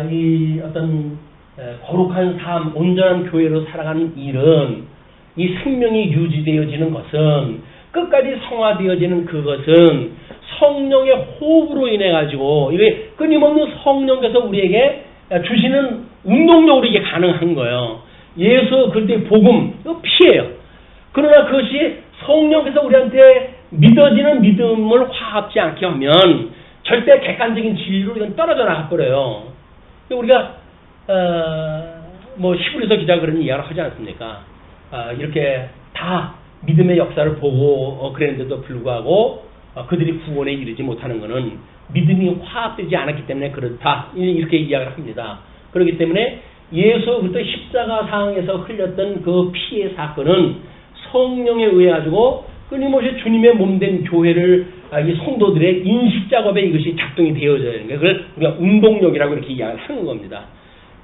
이 어떤 거룩한 삶, 온전한 교회로 살아가는 일은, 이 생명이 유지되어지는 것은, 끝까지 성화되어지는 그것은 성령의 호흡으로 인해 가지고, 이게 끊임없는 성령께서 우리에게 주시는 운동력으로 이게 가능한 거예요. 예수 그리스도의 복음, 이거 피예요. 그러나 그것이 성령께서 우리한테 믿어지는 믿음을 화합지 않게 하면 절대 객관적인 진리로 이건 떨어져 나가버려요. 우리가 뭐 히브리서 기자가 그런 이야기를 하지 않습니까? 이렇게 다 믿음의 역사를 보고 그랬는데도 불구하고 그들이 구원에 이르지 못하는 것은 믿음이 화합되지 않았기 때문에 그렇다, 이렇게 이야기를 합니다. 그렇기 때문에 예수 그리스도 십자가 상에서 흘렸던 그 피의 사건은 성령에 의해 가지고 끊임없이 주님의 몸된 교회를 이 성도들의 인식 작업에 이것이 작동이 되어져야 되는 거예요. 그걸 우리가 운동력이라고 이렇게 이야기를 하는 겁니다.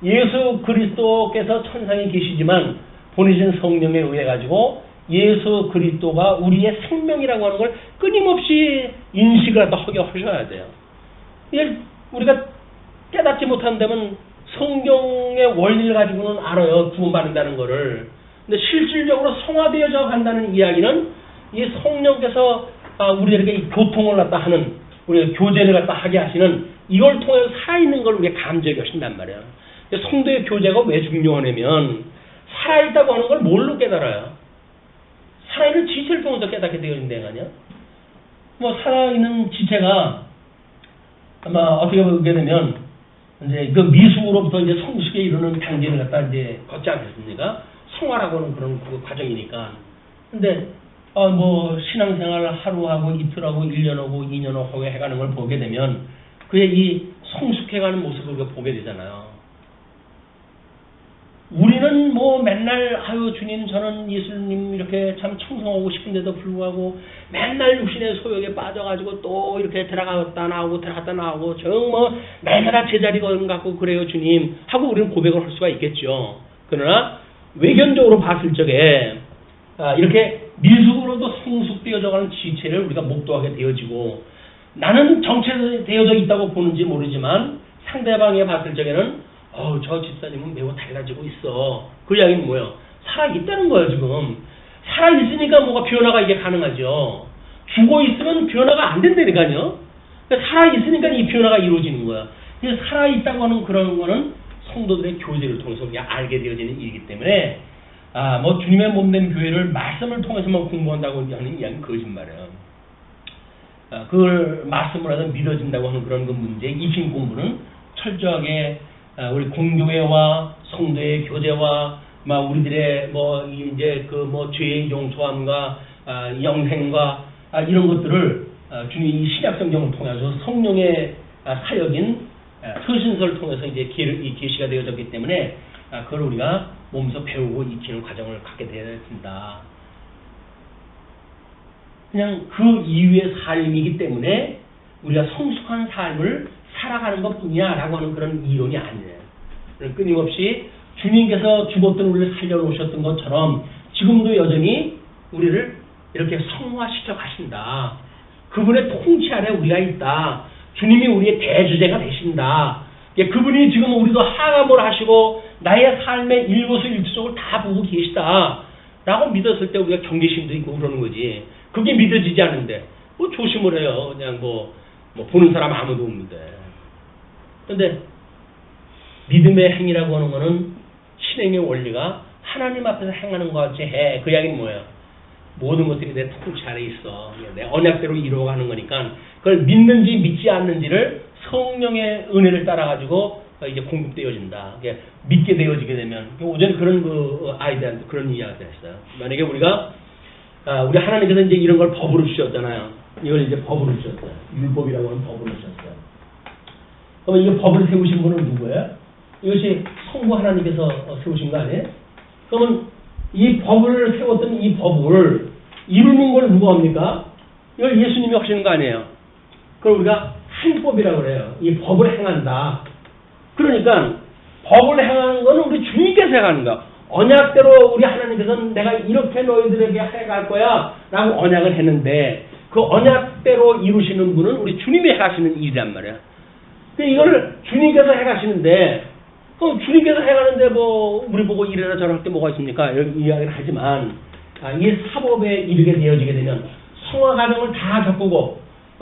예수 그리스도께서 천상에 계시지만 보내신 성령에 의해 가지고 예수 그리스도가 우리의 생명이라고 하는 걸 끊임없이 인식을 하게 하셔야 돼요. 이걸 우리가 깨닫지 못한다면 성경의 원리를 가지고는 알아요. 구원받는다는 거를. 근데 실질적으로 성화되어져 간다는 이야기는 이 성령께서 우리에게 이 교통을 갖다 하는, 우리가 교제를 갖다 하게 하시는 이걸 통해서 살아있는 걸 우리가 감지하게 하신단 말이에요. 성도의 교제가 왜 중요하냐면 살아있다고 하는 걸 뭘로 깨달아요? 살아있는 지체를 통해서 깨닫게 되어진다는 거 아니야? 뭐 살아있는 지체가 아마 어떻게 보게 되면 이제 그 미숙으로부터 이제 성숙에 이르는 단계를 갖다 이제 걷지 않겠습니까? 성화라고 하는 그런 그 과정이니까. 근데 뭐 신앙생활 하루하고 이틀하고 1년하고 2년하고 해가는 걸 보게 되면 그의 이 성숙해가는 모습을 우리가 보게 되잖아요. 우리는 뭐 맨날 아유 주님 저는 예수님 이렇게 참 청송하고 싶은데도 불구하고 맨날 육신의 소욕에 빠져가지고 또 이렇게 들어갔다 나오고 들어갔다 나오고 정말 날마다 제자리가 갖고 그래요 주님 하고 우리는 고백을 할 수가 있겠죠. 그러나 외견적으로 봤을 적에 이렇게 미숙으로도 성숙되어져가는 지체를 우리가 목도하게 되어지고 나는 정체되어져 있다고 보는지 모르지만 상대방에 봤을 적에는 저 집사님은 매우 달라지고 있어. 그 이야기는 뭐예요? 살아있다는 거예요, 지금. 살아있으니까 뭐가 변화가 이게 가능하죠. 죽어 있으면 변화가 안 된다니까요. 그러니까 살아있으니까 이 변화가 이루어지는 거야. 그래서 살아있다고 하는 그런 거는 성도들의 교제를 통해서 우리가 알게 되어지는 일이기 때문에, 뭐 주님의 몸된 교회를 말씀을 통해서만 공부한다고 하는 이야기는 거짓말이에요. 그걸 말씀을 하다 믿어진다고 하는 그런 그 문제, 이신 공부는 철저하게 우리 공교회와 성도의 교제와 우리들의 뭐 이제 그 뭐 죄의 용서함과 영생과 이런 것들을 주님이 신약 성경을 통해서 성령의 사역인 서신서를 통해서 이제 이 계시가 되어졌기 때문에 그걸 우리가 몸소 배우고 익히는 과정을 갖게 되어야 된다. 그냥 그 이후의 삶이기 때문에 우리가 성숙한 삶을 살아가는 것뿐이야라고 하는 그런 이론이 아니에요. 끊임없이 주님께서 죽었던 우리를 살려놓으셨던 것처럼 지금도 여전히 우리를 이렇게 성화시켜 가신다. 그분의 통치 아래 우리가 있다. 주님이 우리의 대주제가 되신다. 그분이 지금 우리도 하감을 하시고 나의 삶의 일거수일투족을 다 보고 계시다. 라고 믿었을 때 우리가 경계심도 있고 그러는 거지. 그게 믿어지지 않는데 뭐 조심을 해요. 그냥 뭐 보는 사람 아무도 없는데. 근데 믿음의 행위라고 하는 거는 신행의 원리가 하나님 앞에서 행하는 것 같이 해. 그 이야기는 뭐예요? 모든 것들이 내 통치 아래 있어. 내 언약대로 이루어가는 거니까 그걸 믿는지 믿지 않는지를 성령의 은혜를 따라가지고 이제 공급되어진다. 믿게 되어지게 되면 오전에 그런 그 아이들한테 그런 이야기가 했어요. 만약에 우리 하나님께서 이제 이런 걸 법으로 주셨잖아요. 이걸 이제 법으로 주셨어요. 율법이라고 하는 법으로 주셨어요. 그러면 이 법을 세우신 분은 누구예요? 이것이 성부 하나님께서 세우신 거 아니에요? 그러면 이 법을 세웠던 이 법을 이루는 걸 누가 합니까? 이걸 예수님이 하시는 거 아니에요? 그걸 우리가 행법이라고 그래요. 이 법을 행한다. 그러니까 법을 행하는 거는 우리 주님께서 행하는 거야. 언약대로 우리 하나님께서는 내가 이렇게 너희들에게 해갈 거야 라고 언약을 했는데 그 언약대로 이루시는 분은 우리 주님이 해가시는 일이란 말이야. 이거를 주님께서 해가시는데 그럼 주님께서 해가는데 뭐 우리 보고 이래라 저럴 때 뭐가 있습니까? 이런 이야기를 하지만 이 사법에 이르게 되어지게 되면 성화 과정을 다 겪고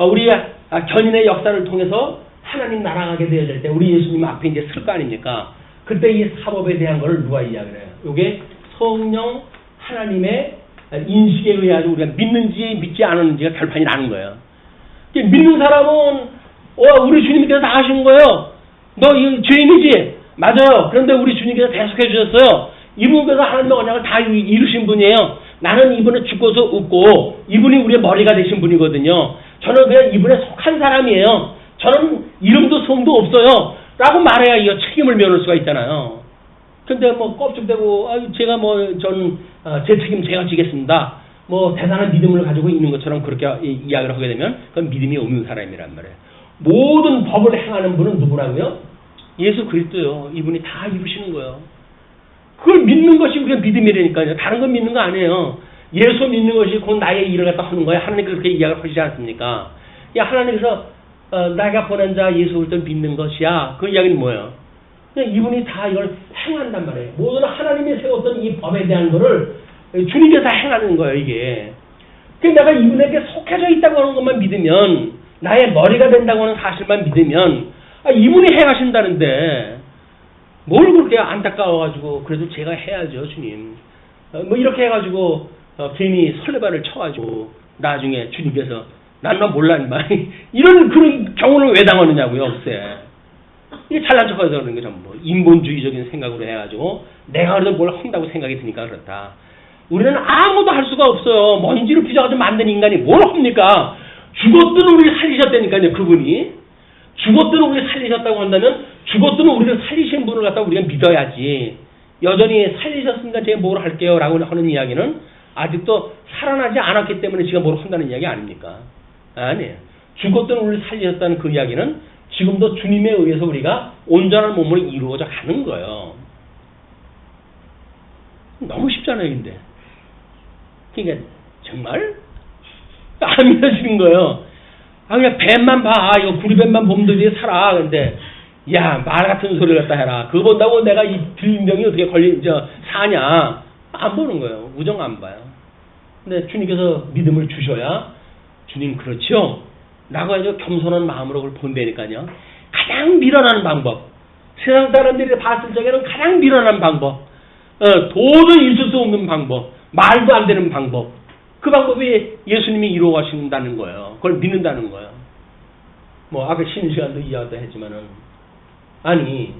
우리 견인의 역사를 통해서 하나님 나라가게 되어질 때 우리 예수님 앞에 이제 설 거 아닙니까? 그때 이 사법에 대한 거를 누가 이야기를 해요? 이게 성령 하나님의 인식에 의해서 우리가 믿는지 믿지 않았는지가 결판이 나는 거예요. 믿는 사람은 우리 주님께서 다 하신 거예요. 너 이 죄인이지? 맞아요. 그런데 우리 주님께서 대속해 주셨어요. 이분께서 하나님의 언약을 다 이루신 분이에요. 나는 이분을 죽고서 웃고 이분이 우리의 머리가 되신 분이거든요. 저는 그냥 이분에 속한 사람이에요. 저는 이름도 성도 없어요. 라고 말해야 이거 책임을 면할 수가 있잖아요. 근데 뭐 껍질대고 제가 제 책임 제가 지겠습니다. 뭐 대단한 믿음을 가지고 있는 것처럼 그렇게 이야기를 하게 되면 그건 믿음이 없는 사람이란 말이에요. 모든 법을 행하는 분은 누구라고요? 예수 그리스도요. 이분이 다 이루시는 거예요. 그걸 믿는 것이 우리가 믿음이라니까요. 다른 건 믿는 거 아니에요. 예수 믿는 것이 곧 나의 일을 갖다 하는 거예요. 하나님께서 그렇게 이야기를 하시지 않습니까? 하나님께서 내가 보낸 자 예수 그리스도를 믿는 것이야. 그 이야기는 뭐예요? 그냥 이분이 다 이걸 행한단 말이에요. 모든 하나님이 세웠던 이 법에 대한 거를 주님께서 다 행하는 거예요, 이게. 그러니까 내가 이분에게 속해져 있다고 하는 것만 믿으면, 나의 머리가 된다고 하는 사실만 믿으면, 이분이 행하신다는데 뭘 그렇게 안타까워가지고 그래도 제가 해야죠, 주님. 뭐 이렇게 해가지고 괜히 설레발을 쳐가지고 나중에 주님께서 난 너 몰라 인마 이런 그런 경우를 왜 당하느냐고요, 글쎄. 이게 잘난 척해서 그러는 게 전부 인본주의적인 생각으로 해가지고 내가 그래도 뭘 한다고 생각이 드니까 그렇다. 우리는 아무도 할 수가 없어요. 먼지를 빚어가지고 만든 인간이 뭘 합니까? 죽었든 우리를 살리셨다니까요, 그분이. 죽었든 우리를 살리셨다고 한다면 죽었든 우리를 살리신 분을 갖다 우리가 믿어야지. 여전히 살리셨으니까 제가 뭘 할게요 라고 하는 이야기는 아직도 살아나지 않았기 때문에 제가 뭘 한다는 이야기 아닙니까? 아니에요. 죽었든 우리를 살리셨다는 그 이야기는 지금도 주님에 의해서 우리가 온전한 몸으로 이루어져 가는 거예요. 너무 쉽잖아요, 근데. 그러니까 정말 안 믿어지는 거예요. 그냥 뱀만 봐. 이거 구리뱀만 보면 되지 살아. 근데 야, 말 같은 소리를 갖다 해라. 그거 본다고 내가 이 들병이 어떻게 사냐. 안 보는 거예요. 우정 안 봐요. 근데 주님께서 믿음을 주셔야 주님 그렇죠? 라고 해서 겸손한 마음으로 그걸 본다니까요. 가장 밀어나는 방법. 세상 사람들이 봤을 적에는 가장 밀어나는 방법. 도저히 있을 수 없는 방법. 말도 안 되는 방법. 그 방법이 예수님이 이루어 가신다는 거예요. 그걸 믿는다는 거예요. 뭐 아까 쉬는 시간도 이야기도 했지만은 아니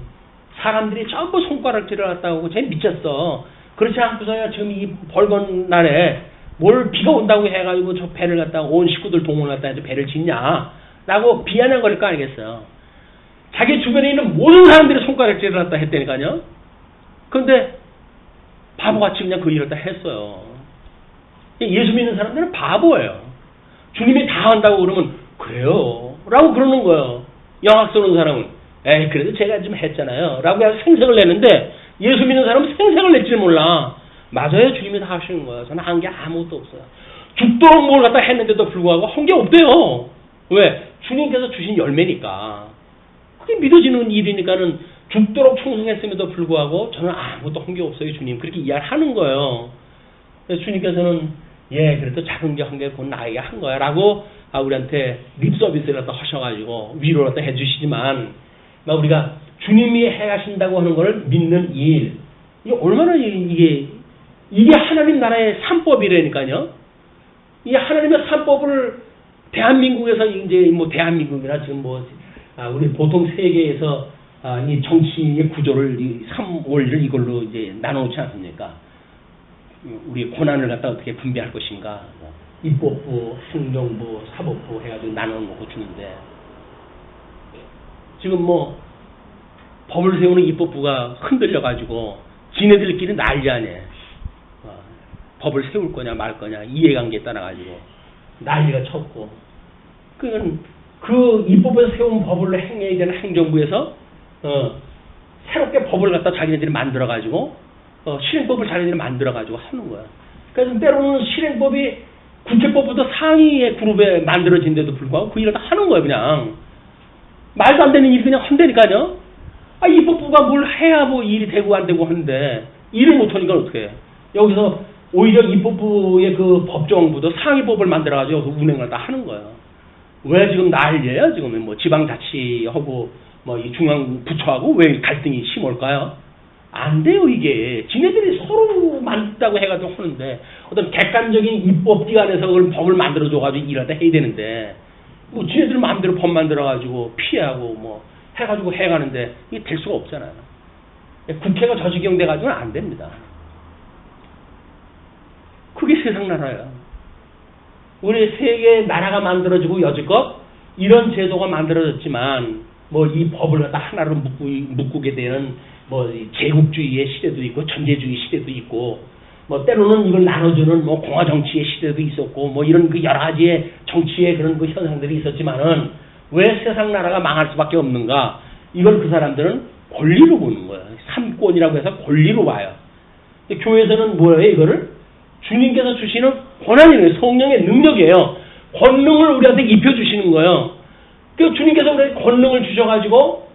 사람들이 전부 손가락질을 했다고 하고 쟤 미쳤어. 그렇지 않고서야 지금 이 벌건 날에 뭘 비가 온다고 해가지고 저 배를 갖다가 온 식구들 동원을 갖다가 해서 배를 짓냐 라고 비아냥거릴 거 아니겠어요. 자기 주변에 있는 모든 사람들이 손가락질을 갖다 했다니까요. 그런데 바보같이 그냥 그 일을 다 했어요. 예수 믿는 사람들은 바보예요. 주님이 다 한다고 그러면 그래요 라고 그러는 거예요. 영학 쓰는 사람은 에이 그래도 제가 좀 했잖아요 라고 해서 생색을 내는데 예수 믿는 사람은 생색을 낼지 몰라. 맞아요. 주님이 다 하시는 거예요. 저는 한 게 아무것도 없어요. 죽도록 뭘 갖다 했는데도 불구하고 한 게 없대요. 왜? 주님께서 주신 열매니까. 그게 믿어지는 일이니까는 죽도록 충성했음에도 불구하고 저는 아무것도 한 게 없어요. 주님. 그렇게 이야기하는 거예요. 그래서 주님께서는 그래도 작은 게 한 게 곧 나에게 한 거야 라고 우리한테 립 서비스를 갖다 하셔가지고 위로를 갖다 해주시지만 우리가 주님이 해가신다고 하는 걸 믿는 일, 이게 얼마나 이게 하나님 나라의 산법이라니까요. 이 하나님의 산법을 대한민국에서 이제 뭐 대한민국이나 지금 우리 보통 세계에서 이 정치의 구조를 이 3월을 이걸로 이제 나눠놓지 않습니까? 우리 고난을 갖다 어떻게 분배할 것인가? 입법부, 행정부, 사법부 해가지고 나눠놓고 주는데 지금 법을 세우는 입법부가 흔들려가지고 지네들끼리 난리 아니에요. 법을 세울 거냐 말 거냐 이해관계에 따라가지고 난리가 쳤고 그 입법에서 세운 법을 행해야 되는 행정부에서 새롭게 법을 갖다 자기네들이 만들어가지고 실행법을 자기네들이 만들어가지고 하는 거야. 그래서 때로는 실행법이 국회법보다 상위의 그룹에 만들어진데도 불구하고 그 일을 다 하는 거예요. 그냥 말도 안 되는 일 그냥 한다니까요. 입법부가 뭘 해야 뭐 일이 되고 안 되고 하는데 일을 못하니까 어떻게 해. 여기서 오히려 입법부의 그 법정부도 상위법을 만들어가지고 여기서 운행을 다 하는 거예요. 왜 지금 난리예요? 지금 뭐 지방자치하고 이 중앙부처하고 왜 갈등이 심할까요? 안 돼요, 이게. 지네들이 서로 만든다고 해가지고 하는데 어떤 객관적인 입법기관에서 그걸 법을 만들어줘가지고 일을 다 해야 되는데 지네들 마음대로 법 만들어가지고 피하고 해가지고 해가는데 이게 될 수가 없잖아요. 국회가 저 지경 돼가지고는 안 됩니다. 그게 세상 나라예요. 우리 세계 나라가 만들어지고 여지껏 이런 제도가 만들어졌지만 이 법을 갖다 하나로 묶게 되는 제국주의의 시대도 있고 전제주의 시대도 있고 때로는 이걸 나눠주는 공화 정치의 시대도 있었고 이런 그 여러 가지의 정치의 그런 그 현상들이 있었지만은 왜 세상 나라가 망할 수밖에 없는가? 이걸 그 사람들은 권리로 보는 거예요. 삼권이라고 해서 권리로 봐요. 교회에서는 뭐예요? 이거를 주님께서 주시는 권한이에요. 성령의 능력이에요. 권능을 우리한테 입혀주시는 거예요. 그 주님께서 우리에게 권능을 주셔가지고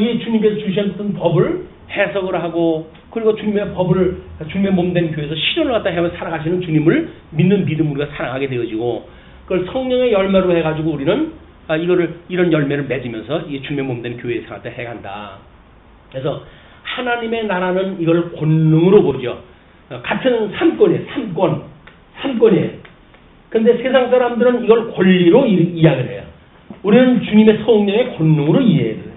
이 주님께서 주셨던 법을 해석을 하고 그리고 주님의 법을 주님의 몸된 교회에서 실현을 갖다 해서 살아가시는 주님을 믿는 믿음 우리가 살아가게 되어지고 그걸 성령의 열매로 해가지고 우리는 이런 열매를 맺으면서 이 주님의 몸된 교회에서 갖다 해간다. 그래서 하나님의 나라는 이걸 권능으로 보죠. 같은 삼권이에요. 삼권이에요. 근데 세상 사람들은 이걸 권리로 이야기를 해요. 우리는 주님의 성령의 권능으로 이해해요.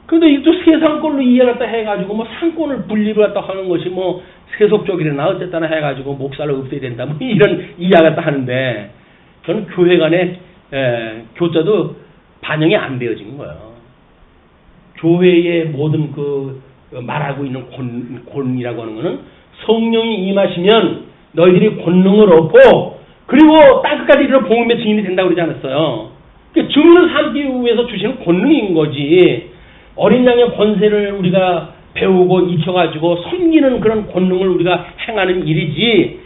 근데 이또 세상 걸로 이해를 해가지고 뭐 상권을 분리를 갖다 하는 것이 뭐 세속적이나 어쨌거나 해가지고 목사를 없애야 된다 뭐 이런 이야기를 하는데 그건 교회 간의 교자도 반영이 안 되어진 거예요. 교회의 모든 그 말하고 있는 권이라고 하는 거는 성령이 임하시면 너희들이 권능을 얻고 그리고 땅끝까지 이르러 복음의 증인이 된다고 그러지 않았어요. 그러니까 증인을 삼기 위해서 주시는 권능인 거지. 어린 양의 권세를 우리가 배우고 익혀가지고 섬기는 그런 권능을 우리가 행하는 일이지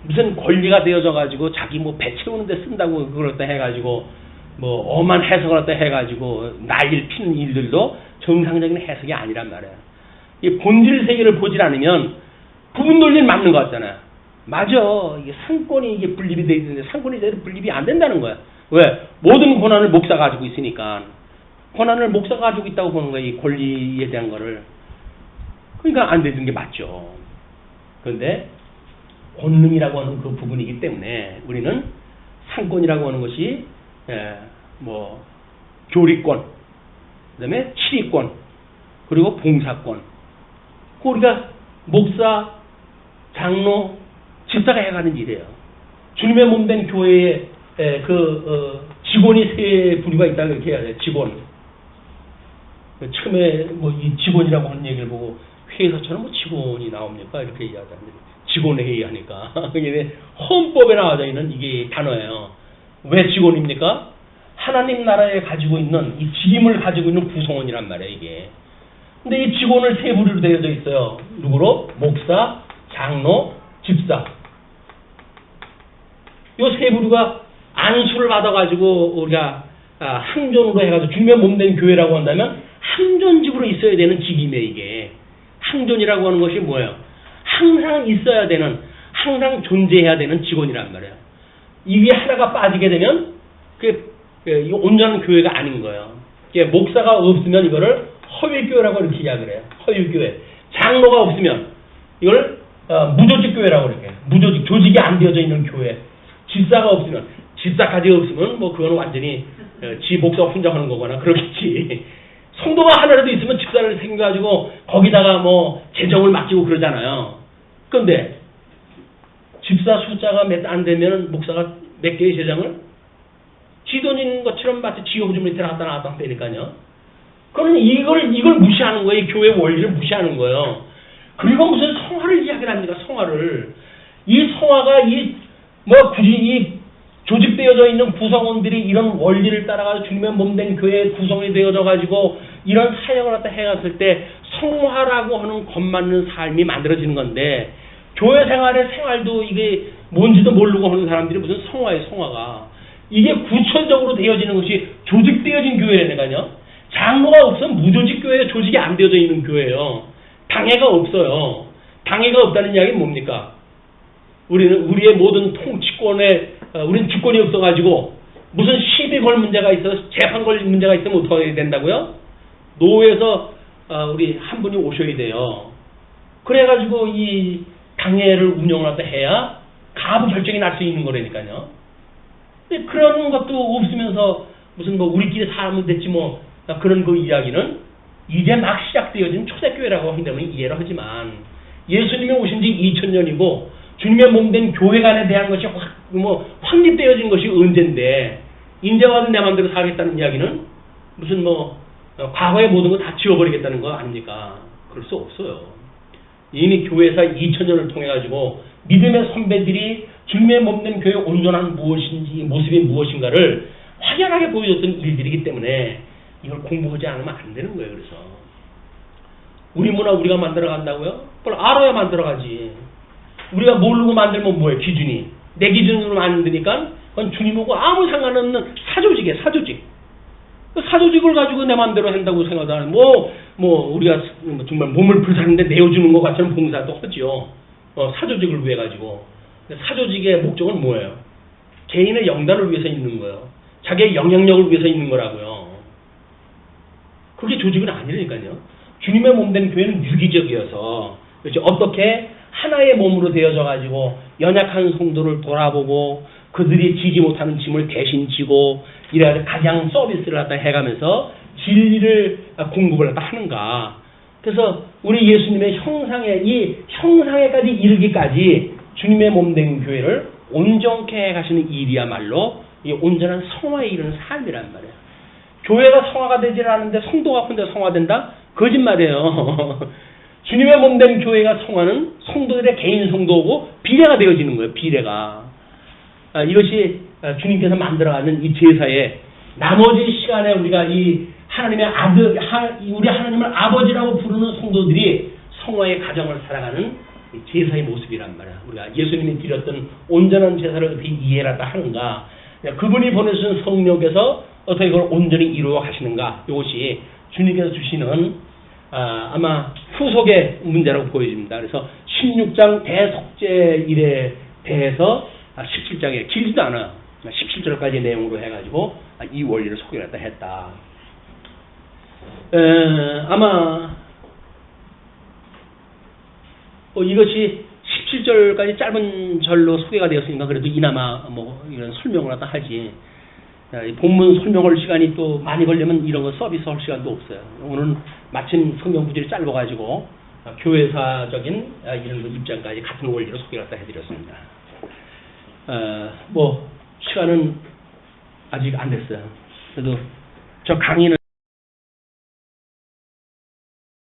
무슨 권리가 되어져가지고 자기 뭐 배 채우는 데 쓴다고 그렇다 해가지고 뭐 엄한 해석을 갖다 해가지고 난리를 피는 일들도 정상적인 해석이 아니란 말이에요. 이 본질 세계를 보질 않으면 부분 논리는 맞는 것 같잖아요. 맞아. 이게 상권이 이게 분립이 돼 있는데 상권이 제대로 분립이 안 된다는 거야. 왜? 모든 권한을 목사가 가지고 있으니까. 권한을 목사가 가지고 있다고 보는 거야. 이 권리에 대한 거를. 그러니까 안 되는 게 맞죠. 그런데 권능이라고 하는 그 부분이기 때문에 우리는 상권이라고 하는 것이 뭐 교리권, 그다음에 치리권, 그리고 봉사권. 우리가 목사, 장로, 집사가 해가는 일이에요. 주님의 몸된 교회에 직원이 세 부류가 있다고 이렇게 해야 돼요. 직원. 처음에 뭐 이 직원이라고 하는 얘기를 보고 회사처럼 뭐 직원이 나옵니까? 이렇게 얘기하잖아요. 직원 회의하니까. 이게 헌법에 나와져 있는 이게 단어예요. 왜 직원입니까? 하나님 나라에 가지고 있는 이 직임을 가지고 있는 구성원이란 말이에요, 이게. 근데 이 직원을 세 부류로 되어져 있어요. 누구로? 목사, 장로, 집사. 요 세 부류가 안수를 받아가지고 우리가 항존으로 해가지고 주님의 몸된 교회라고 한다면 항존직으로 있어야 되는 직임이에요, 이게. 항존이라고 하는 것이 뭐예요? 항상 있어야 되는, 항상 존재해야 되는 직원이란 말이에요. 이게 하나가 빠지게 되면 이 온전한 교회가 아닌 거예요. 이게 목사가 없으면 이거를 허위교회라고 이렇게 이야기를 해요. 허위교회. 장로가 없으면 이걸 무조직교회라고 이렇게 해요. 무조직, 조직이 안 되어져 있는 교회. 집사가 없으면, 집사까지 없으면 뭐 그건 완전히 지 목사 혼자 하는 거거나 그러겠지. 성도가 하나라도 있으면 집사를 생겨가지고 거기다가 뭐 재정을 맡기고 그러잖아요. 그런데 집사 숫자가 몇 안 되면 목사가 몇 개의 재정을 지돈인 것처럼 마치 지오주 밑에 갖다 놨다 빼니까요. 그러면 이걸 무시하는 거예요. 교회 원리를 무시하는 거예요. 그리고 무슨 성화를 이야기를 합니다. 성화를. 이 성화가 굳이 이 조직되어져 있는 구성원들이 이런 원리를 따라가서 주님의 몸된 교회에 구성이 되어져 가지고 이런 사역을 갖다 해갔을 때 성화라고 하는 겁맞는 삶이 만들어지는 건데 교회 생활도 이게 뭔지도 모르고 하는 사람들이 무슨 성화예요, 성화가. 이게 구체적으로 되어지는 것이 조직되어진 교회라니까요. 장로가 없으면 무조직 교회에 조직이 안 되어져 있는 교회예요. 당회가 없어요. 당회가 없다는 이야기는 뭡니까? 우리의 모든 통치권에 우리는 주권이 없어가지고 무슨 시비 걸 문제가 있어서 재판 걸 문제가 있으면 어떻게 해야 된다고요? 노회에서 우리 한 분이 오셔야 돼요. 그래가지고 이 당회를 운영을 해야 가부 결정이 날 수 있는 거라니까요. 근데 그런 것도 없으면서 무슨 뭐 우리끼리 살면 됐지 뭐 그런 그 이야기는 이제 막 시작되어진 초대교회라고 하기 때문에 이해를 하지만 예수님이 오신 지 2000년이고 주님의 몸된 교회 간에 대한 것이 확립되어진 것이 언젠데 인제 와서 내 마음대로 살겠다는 이야기는 무슨 과거의 모든 거 다 지워버리겠다는 거 아닙니까? 그럴 수 없어요. 이미 교회사 2000년을 통해 가지고 믿음의 선배들이 주님의 몸된 교회의 온전한 모습이 무엇인가를 확연하게 보여줬던 일들이기 때문에 이걸 공부하지 않으면 안 되는 거예요. 그래서 우리 문화 우리가 만들어 간다고요? 그걸 알아야 만들어 가지. 우리가 모르고 만들면 뭐예요? 기준이. 내 기준으로 만드니까 그건 주님하고 아무 상관없는 사조직이에요, 사조직. 그 사조직을 가지고 내 마음대로 한다고 생각하는, 우리가 정말 몸을 불사는데 내어주는 것 같은 봉사도 하죠. 사조직을 위해 가지고. 사조직의 목적은 뭐예요? 개인의 영달을 위해서 있는 거예요. 자기의 영향력을 위해서 있는 거라고요. 그게 조직은 아니라니까요. 주님의 몸된 교회는 유기적이어서, 그렇죠? 어떻게 하나의 몸으로 되어져 가지고 연약한 성도를 돌아보고 그들이 지지 못하는 짐을 대신 지고 이래가지고 가장 서비스를 갖다 해가면서 진리를 공급을 갖다 하는가. 그래서 우리 예수님의 이 형상에까지 이르기까지 주님의 몸된 교회를 온전케 해가시는 일이야말로 이 온전한 성화에 이르는 삶이란 말이에요. 교회가 성화가 되질 않는데 성도가 혼자 성화된다? 거짓말이에요. 주님의 몸된 교회가 성화는 성도들의 개인 성도고 비례가 되어지는 거예요. 비례가. 이것이 주님께서 만들어가는 이 제사의 나머지 시간에 우리가 이 하나님의 우리 하나님을 아버지라고 부르는 성도들이 성화의 가정을 살아가는 제사의 모습이란 말이야. 우리가 예수님이 드렸던 온전한 제사를 어떻게 이해하다 하는가. 그분이 보내주신 성령께서 어떻게 그걸 온전히 이루어 가시는가. 이것이 주님께서 주시는 아마 후속의 문제라고 보여집니다. 그래서 16장 대속죄일에 대해서 17장에 길지도 않아요. 17절까지 내용으로 해가지고 이 원리를 소개를 했다. 아마 이것이 17절까지 짧은 절로 소개가 되었으니까 그래도 이나마 이런 설명을 하다 하지. 본문 설명할 시간이 또 많이 걸리면 이런 거 서비스 할 시간도 없어요. 오늘은 마침 성경 구절이 짧아가지고 교회사적인 이런 거 입장까지 같은 원리로 소개를 갖다 해드렸습니다. 시간은 아직 안 됐어요. 그래도 저 강의는